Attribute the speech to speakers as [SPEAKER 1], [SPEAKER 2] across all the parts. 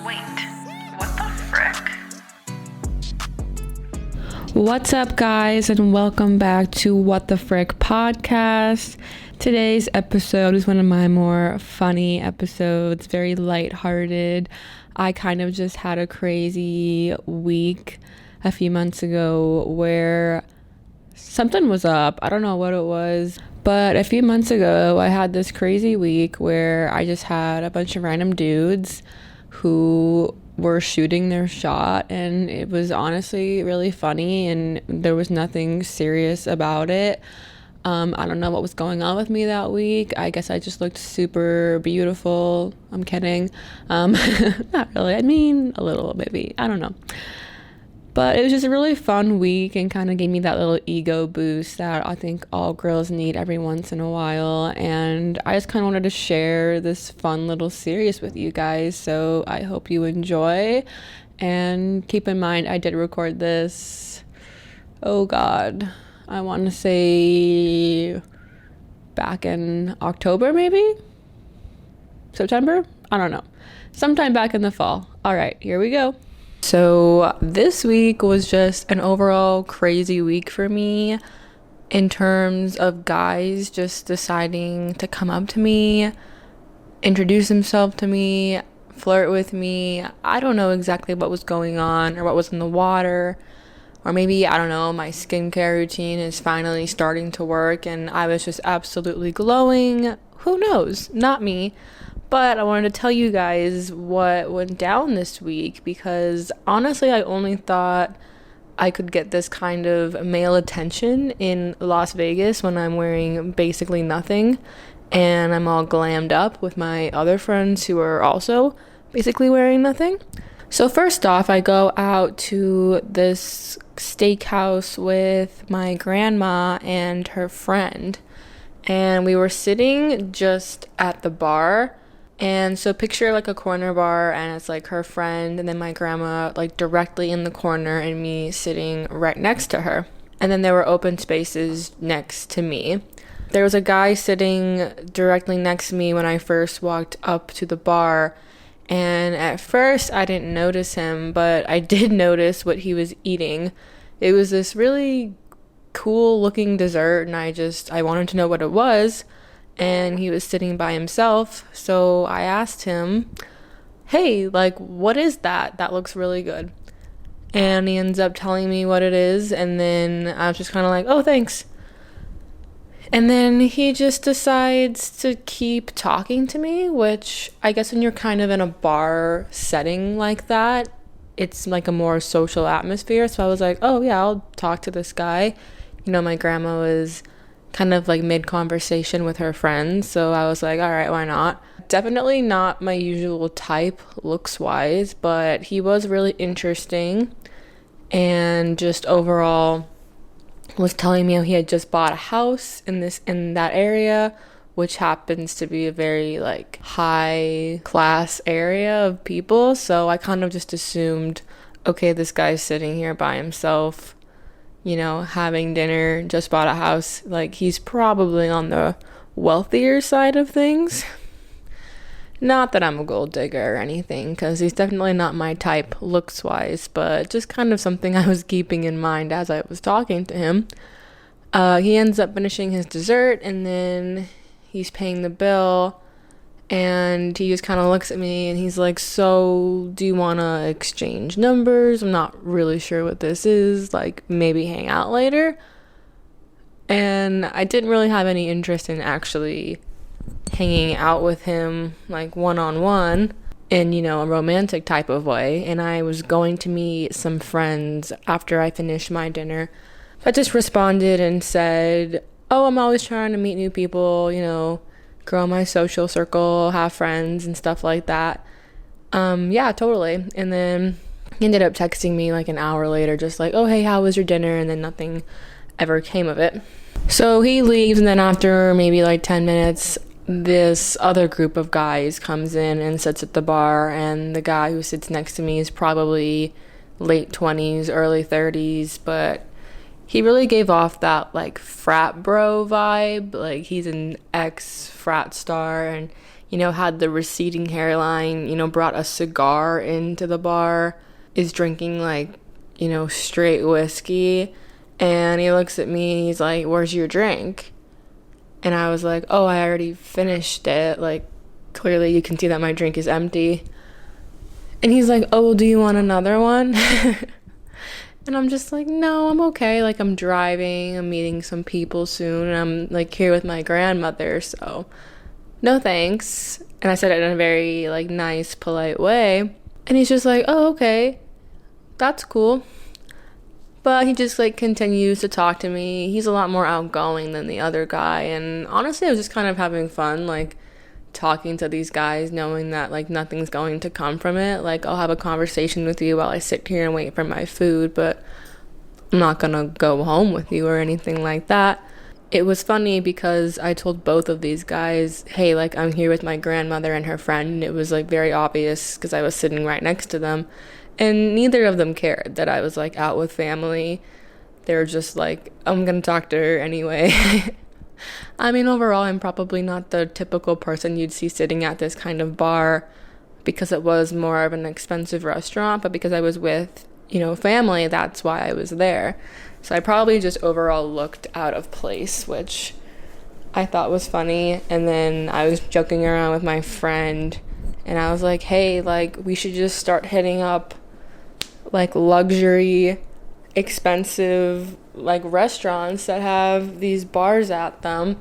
[SPEAKER 1] Wait, what the frick?
[SPEAKER 2] What's up, guys, and welcome back to What the Frick podcast. Today's episode is one of my more funny episodes, very lighthearted. I kind of just had a crazy week a few months ago where something was up. I don't know what it was, but a few months ago I had this crazy week where I just had a bunch of random dudes who were shooting their shot, and it was honestly really funny, and there was nothing serious about it. I don't know what was going on with me that week. I guess I just looked super beautiful. I'm kidding. Not really. I mean, a little maybe. I don't know. But it was just a really fun week and kind of gave me that little ego boost that I think all girls need every once in a while. And I just kind of wanted to share this fun little series with you guys. So I hope you enjoy. And keep in mind, I did record this, oh God, I want to say back in October, maybe? September? I don't know. Sometime back in the fall. All right, here we go. So this week was just an overall crazy week for me in terms of guys just deciding to come up to me, introduce himself to me, flirt with me. I don't know exactly what was going on or what was in the water, or maybe, I don't know, my skincare routine is finally starting to work and I was just absolutely glowing. Who knows? Not me. But I wanted to tell you guys what went down this week because honestly, I only thought I could get this kind of male attention in Las Vegas when I'm wearing basically nothing and I'm all glammed up with my other friends who are also basically wearing nothing. So first off, I go out to this steakhouse with my grandma and her friend, and we were sitting just at the bar. And so picture like a corner bar and it's like her friend and then my grandma like directly in the corner and me sitting right next to her. And then there were open spaces next to me. There was a guy sitting directly next to me when I first walked up to the bar. And at first I didn't notice him, but I did notice what he was eating. It was this really cool looking dessert and I wanted to know what it was. And he was sitting by himself, so I asked him, hey, like, what is that? That looks really good. And he ends up telling me what it is, and then I was just kind of like, oh, thanks. And then he just decides to keep talking to me, which I guess when you're kind of in a bar setting like that, it's like a more social atmosphere. So I was like, oh, yeah, I'll talk to this guy. You know, my grandma was kind of like mid-conversation with her friends, so I was like, all right, why not? Definitely not my usual type looks-wise, but he was really interesting and just overall was telling me how he had just bought a house in that area, which happens to be a very like high class area of people. So I kind of just assumed, okay, this guy's sitting here by himself, you know, having dinner, just bought a house, like he's probably on the wealthier side of things. Not that I'm a gold digger or anything, because he's definitely not my type looks wise, but just kind of something I was keeping in mind as I was talking to him. He ends up finishing his dessert and then he's paying the bill and he just kind of looks at me and he's like, so do you want to exchange numbers? I'm not really sure what this is, like maybe hang out later. And I didn't really have any interest in actually hanging out with him like one-on-one in, you know, a romantic type of way. And I was going to meet some friends after I finished my dinner. I just responded and said, oh, I'm always trying to meet new people, you know, grow my social circle, have friends and stuff like that. Yeah, totally. And then he ended up texting me like an hour later, just like, oh, hey, how was your dinner? And then nothing ever came of it. So he leaves, and then after maybe like 10 minutes, this other group of guys comes in and sits at the bar, and the guy who sits next to me is probably late 20s, early 30s, but he really gave off that like frat bro vibe. Like he's an ex frat star and, had the receding hairline, brought a cigar into the bar, is drinking like, straight whiskey. And he looks at me, he's like, "Where's your drink?" And I was like, "Oh, I already finished it. Like, clearly you can see that my drink is empty." And he's like, "Oh, well, do you want another one?" And I'm just like, "No, I'm okay. Like, I'm driving, I'm meeting some people soon, and I'm like here with my grandmother, so no thanks." And I said it in a very like nice, polite way. And he's just like, "Oh, okay. That's cool." But he just like continues to talk to me. He's a lot more outgoing than the other guy. And honestly, I was just kind of having fun, like talking to these guys, knowing that like nothing's going to come from it. Like, I'll have a conversation with you while I sit here and wait for my food, but I'm not gonna go home with you or anything like that. It was funny because I told both of these guys, "Hey, like, I'm here with my grandmother and her friend." And it was like very obvious because I was sitting right next to them. And neither of them cared that I was like out with family. They were just like, "I'm gonna talk to her anyway." I mean, overall, I'm probably not the typical person you'd see sitting at this kind of bar because it was more of an expensive restaurant, but because I was with, family, that's why I was there. So I probably just overall looked out of place, which I thought was funny. And then I was joking around with my friend, and I was like, "Hey, like, we should just start hitting up like luxury, expensive like restaurants that have these bars at them.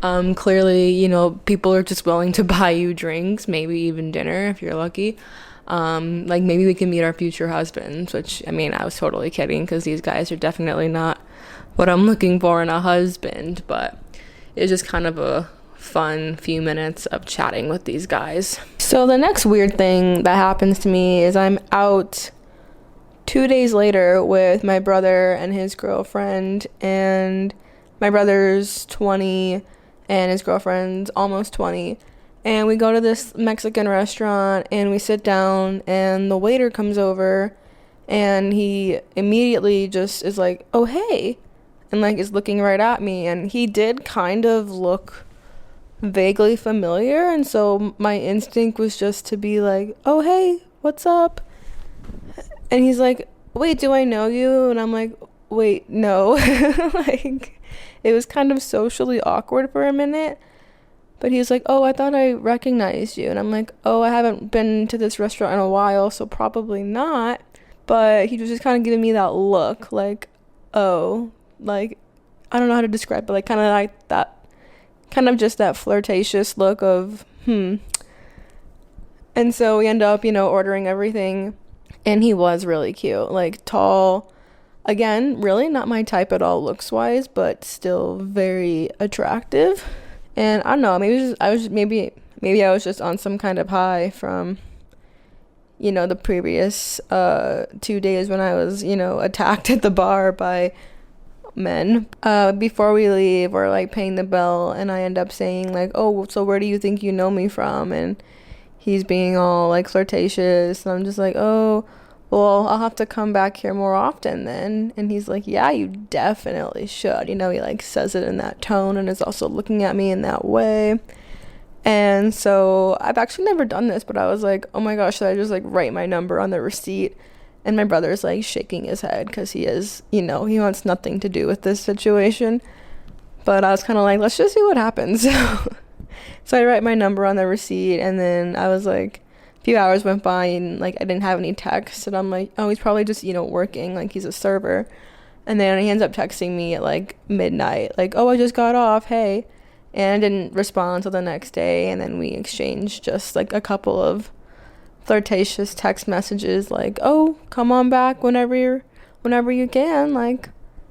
[SPEAKER 2] Clearly, people are just willing to buy you drinks, maybe even dinner if you're lucky. Like, maybe we can meet our future husbands," which, I mean, I was totally kidding because these guys are definitely not what I'm looking for in a husband. But it was just kind of a fun few minutes of chatting with these guys. So the next weird thing that happens to me is I'm out 2 days later with my brother and his girlfriend, and my brother's 20 and his girlfriend's almost 20, and we go to this Mexican restaurant and we sit down, and the waiter comes over and he immediately just is like, "Oh, hey," and like is looking right at me, and he did kind of look vaguely familiar, and so my instinct was just to be like, "Oh, hey, what's up?" And he's like, "Wait, do I know you?" And I'm like, "Wait, no." Like, it was kind of socially awkward for a minute. But he's like, "Oh, I thought I recognized you." And I'm like, "Oh, I haven't been to this restaurant in a while, so probably not." But he was just kind of giving me that look, like, "Oh," like, I don't know how to describe it, like, kind of like that, kind of just that flirtatious look of, And so we end up, ordering everything. And he was really cute, like tall, again, really not my type at all looks wise, but still very attractive. And I don't know, maybe I was just on some kind of high from, the previous 2 days when I was, attacked at the bar by men. Before we leave, we're like paying the bell, and I end up saying like, "Oh, so where do you think you know me from?" And he's being all like flirtatious, and I'm just like, "Oh, well, I'll have to come back here more often then." And he's like, "Yeah, you definitely should." He like says it in that tone and is also looking at me in that way. And so I've actually never done this, but I was like, "Oh my gosh, should I just like write my number on the receipt?" And my brother's like shaking his head because he is, he wants nothing to do with this situation. But I was kind of like, let's just see what happens. So I write my number on the receipt, and then I was like, a few hours went by, and like I didn't have any texts, and I'm like, "Oh, he's probably just working, like he's a server." And then he ends up texting me at like midnight, like, "Oh, I just got off, hey." And I didn't respond until the next day, and then we exchanged just like a couple of flirtatious text messages like, "Oh, come on back whenever you can, like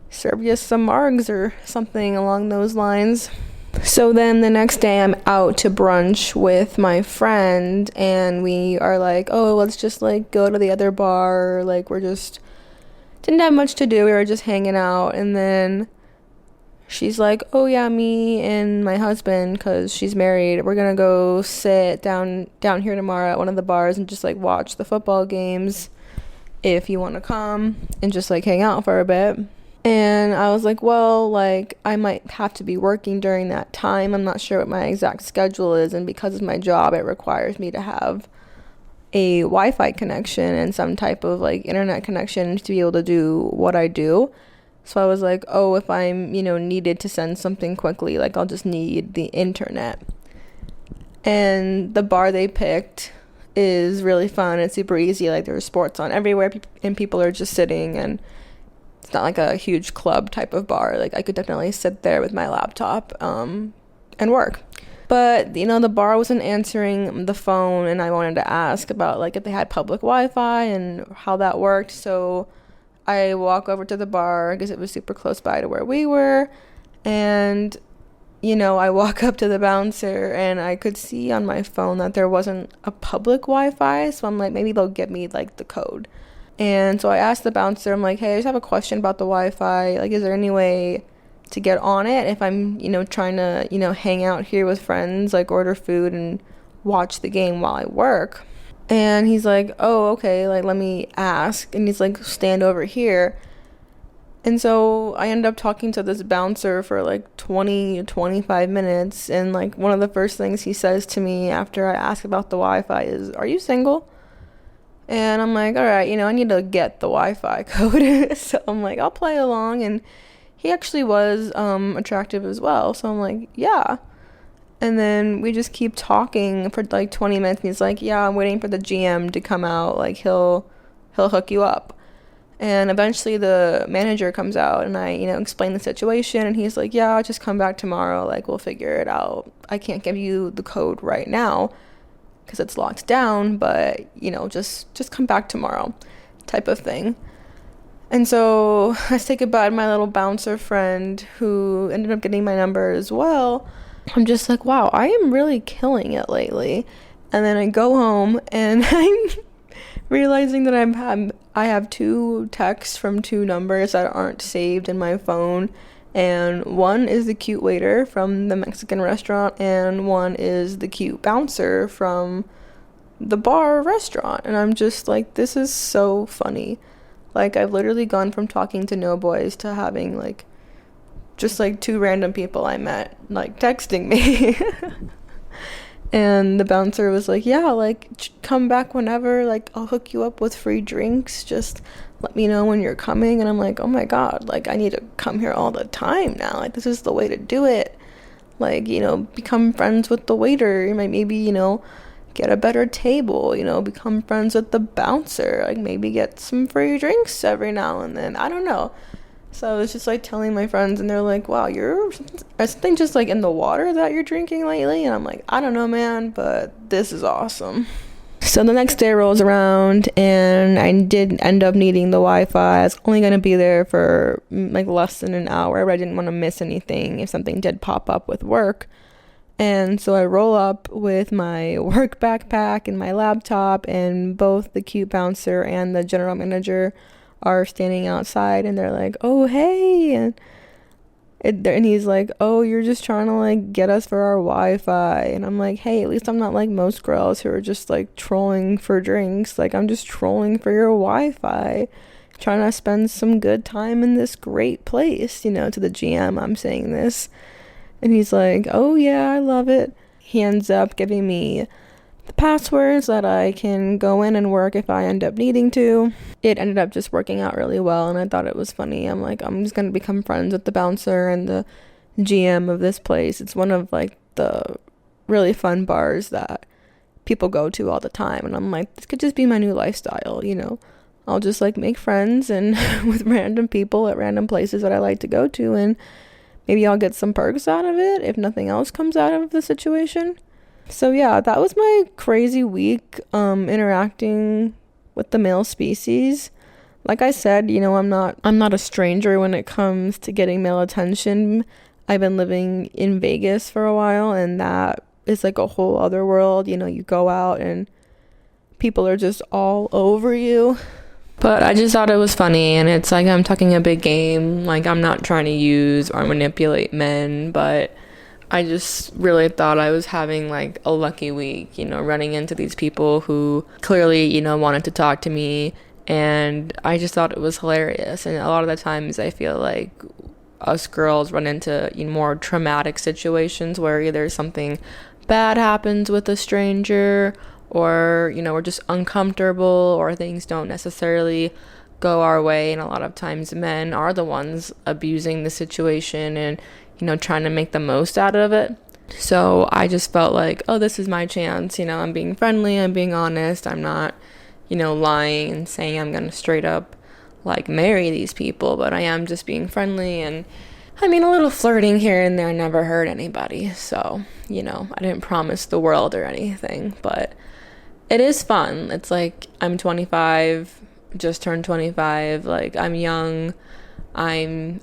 [SPEAKER 2] serve you some margs," or something along those lines. So then the next day I'm out to brunch with my friend, and we are like, "Oh, let's just like go to the other bar." Like, we're just didn't have much to do. We were just hanging out. And then she's like, "Oh yeah, me and my husband, because she's married, we're gonna go sit down here tomorrow at one of the bars and just like watch the football games if you want to come and just like hang out for a bit."
[SPEAKER 3] And I was like, well, like, I might have to be working during that time. I'm not sure what my exact schedule is. And because of my job, it requires me to have a Wi-Fi connection and some type of like internet connection to be able to do what I do. So I was like, oh, if I'm, needed to send something quickly, like I'll just need the internet. And the bar they picked is really fun. It's super easy. Like there's sports on everywhere and people are just sitting, and it's not like a huge club type of bar. Like I could definitely sit there with my laptop and work. But, the bar wasn't answering the phone, and I wanted to ask about, like, if they had public Wi-Fi and how that worked. So I walk over to the bar because it was super close by to where we were. And, I walk up to the bouncer, and I could see on my phone that there wasn't a public Wi-Fi. So I'm like, maybe they'll give me, like, the code. And so I asked the bouncer, I'm like, hey, I just have a question about the Wi-Fi. Like, is there any way to get on it if I'm, trying to, hang out here with friends, like order food and watch the game while I work? And he's like, oh, okay, like let me ask. And he's like, stand over here. And so I ended up talking to this bouncer for like 20 25 minutes, and like one of the first things he says to me after I ask about the Wi-Fi is, are you single? And I'm like, all right, I need to get the Wi-Fi code. So I'm like, I'll play along. And he actually was attractive as well. So I'm like, yeah. And then we just keep talking for like 20 minutes. And he's like, yeah, I'm waiting for the GM to come out. Like he'll hook you up. And eventually the manager comes out, and I, explain the situation. And he's like, yeah, I'll just come back tomorrow. Like we'll figure it out. I can't give you the code right now because it's locked down. But, just come back tomorrow type of thing. And so I say goodbye to my little bouncer friend who ended up getting my number as well. I'm just like, wow, I am really killing it lately. And then I go home, and I'm realizing that I have 2 texts from 2 numbers that aren't saved in my phone. And one is the cute waiter from the Mexican restaurant, and one is the cute bouncer from the bar restaurant. And I'm just like, this is so funny. Like, I've literally gone from talking to no boys to having, like, just, like, 2 random people I met, like, texting me. And the bouncer was like, yeah, like, come back whenever. Like, I'll hook you up with free drinks. Just let me know when you're coming. And I'm like, oh, my God. Like, I need to come here all the time now. Like, this is the way to do it. Like, become friends with the waiter. Maybe, get a better table, become friends with the bouncer, like maybe get some free drinks every now and then. I don't know. So I was just like telling my friends, and they're like, wow, is something just like in the water that you're drinking lately? And I'm like, I don't know, man, but this is awesome. So the next day rolls around, and I did end up needing the Wi-Fi. I was only going to be there for like less than an hour, but I didn't want to miss anything if something did pop up with work. And so I roll up with my work backpack and my laptop, and both the cute bouncer and the general manager are standing outside, and they're like, oh, hey. And he's like, oh, you're just trying to like get us for our Wi-Fi. And I'm like, hey, at least I'm not like most girls who are just like trolling for drinks. Like, I'm just trolling for your Wi-Fi, trying to spend some good time in this great place. To the GM, I'm saying this. And he's like, oh, yeah, I love it. He ends up giving me the passwords that I can go in and work if I end up needing to. It ended up just working out really well, and I thought it was funny. I'm like, I'm just going to become friends with the bouncer and the GM of this place. It's one of, like, the really fun bars that people go to all the time. And I'm like, this could just be my new lifestyle, I'll just, like, make friends and with random people at random places that I like to go to, and maybe I'll get some perks out of it if nothing else comes out of the situation. So yeah, that was my crazy week interacting with the male species. Like I said, I'm not a stranger when it comes to getting male attention. I've been living in Vegas for a while, and that is like a whole other world. You go out and people are just all over you. But I just thought it was funny, and it's like I'm talking a big game. Like, I'm not trying to use or manipulate men, but I just really thought I was having like a lucky week, running into these people who clearly, wanted to talk to me
[SPEAKER 2] And I just thought it was hilarious. And a lot of the times I feel like us girls run into more traumatic situations where either something bad happens with a stranger, or we're just uncomfortable, or things don't necessarily go our way. And a lot of times men are the ones abusing the situation and trying to make the most out of it. So I just felt like, oh, this is my chance. I'm being friendly, I'm being honest, I'm not lying and saying I'm gonna straight up like marry these people, but I am just being friendly. And I mean, a little flirting here and there never hurt anybody. So I didn't promise the world or anything, but it is fun. It's like I'm 25, just turned 25. Like, I'm young. I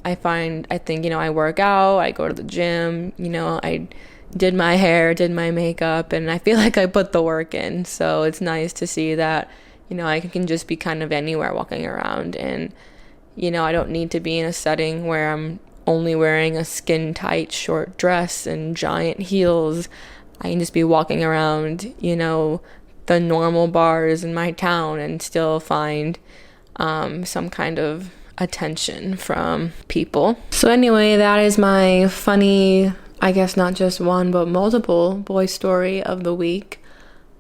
[SPEAKER 2] think I work out, I go to the gym, I did my hair, did my makeup, and I feel like I put the work in. So it's nice to see that I can just be kind of anywhere walking around, and I don't need to be in a setting where I'm only wearing a skin tight short dress and giant heels. I can just be walking around the normal bars in my town and still find some kind of attention from people. So anyway, that is my funny, I guess not just one but multiple boy story of the week.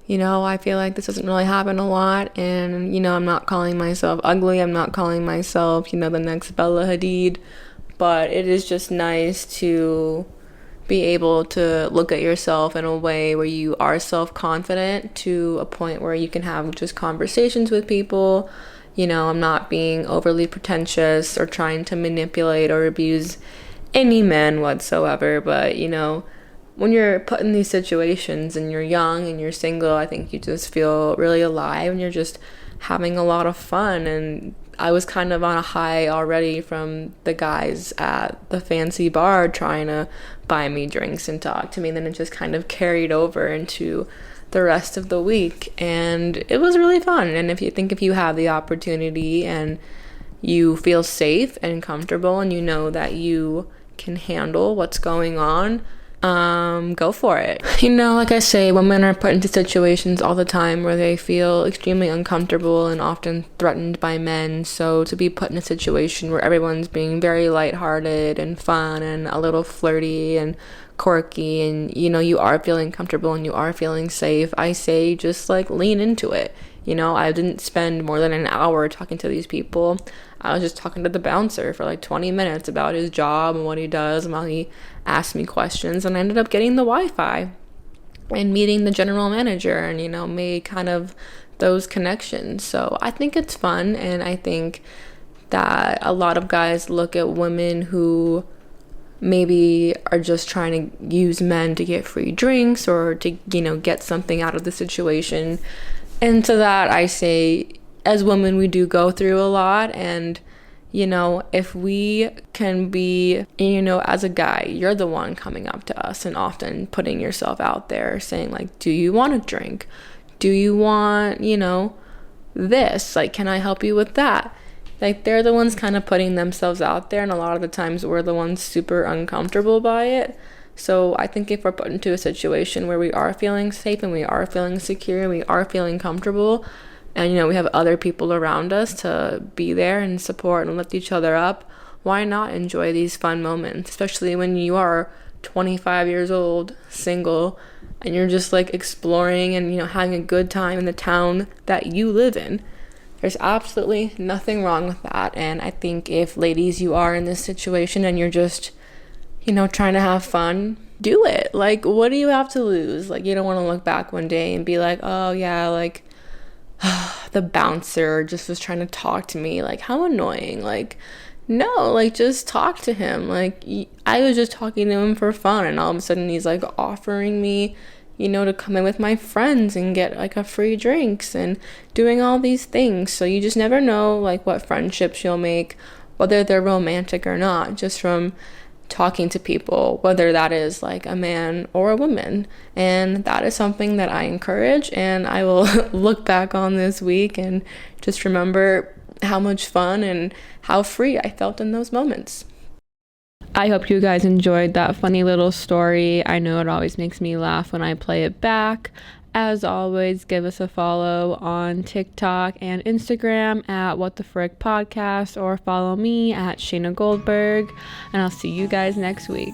[SPEAKER 2] I feel like this doesn't really happen a lot, and I'm not calling myself ugly, I'm not calling myself the next Bella Hadid, but it is just nice to be able to look at yourself in a way where you are self-confident, to a point where you can have just conversations with people. I'm not being overly pretentious or trying to manipulate or abuse any men whatsoever, but when you're put in these situations and you're young and you're single, I think you just feel really alive and you're just having a lot of fun. And I was kind of on a high already from the guys at the fancy bar trying to buy me drinks and talk to me. And then it just kind of carried over into the rest of the week, and it was really fun. And if you have the opportunity and you feel safe and comfortable and that you can handle what's going on, go for it. Like I say, women are put into situations all the time where they feel extremely uncomfortable and often threatened by men. So to be put in a situation where everyone's being very lighthearted and fun and a little flirty and quirky, and you are feeling comfortable and you are feeling safe, I say just like lean into it. I didn't spend more than an hour talking to these people. I was just talking to the bouncer for like 20 minutes about his job and what he does, and while he asked me questions, and I ended up getting the Wi-Fi and meeting the general manager and made kind of those connections. So I think it's fun, and I think that a lot of guys look at women who maybe are just trying to use men to get free drinks or to get something out of the situation. And to that I say, as women, we do go through a lot, and if we can be, as a guy, you're the one coming up to us and often putting yourself out there saying like, do you want a drink? Do you want this? Like, can I help you with that? Like, they're the ones kind of putting themselves out there, and a lot of the times we're the ones super uncomfortable by it. So I think if we're put into a situation where we are feeling safe and we are feeling secure and we are feeling comfortable, and we have other people around us to be there and support and lift each other up, why not enjoy these fun moments, especially when you are 25 years old, single, and you're just like exploring and having a good time in the town that you live in. There's absolutely nothing wrong with that. And I think if, ladies, you are in this situation and you're just trying to have fun, do it. Like, what do you have to lose? Like, you don't want to look back one day and be like, oh yeah, like the bouncer just was trying to talk to me, like how annoying. Like, no, like just talk to him. Like, I was just talking to him for fun, and all of a sudden he's like offering me to come in with my friends and get like a free drinks and doing all these things. So you just never know like what friendships you'll make, whether they're romantic or not, just from talking to people, whether that is like a man or a woman. And that is something that I encourage, and I will look back on this week and just remember how much fun and how free I felt in those moments.
[SPEAKER 4] I hope you guys enjoyed that funny little story. I know it always makes me laugh when I play it back.
[SPEAKER 2] As always, give us a follow on TikTok and Instagram at What the Frick Podcast, or follow me at Shayna Goldberg, and I'll see you guys next week.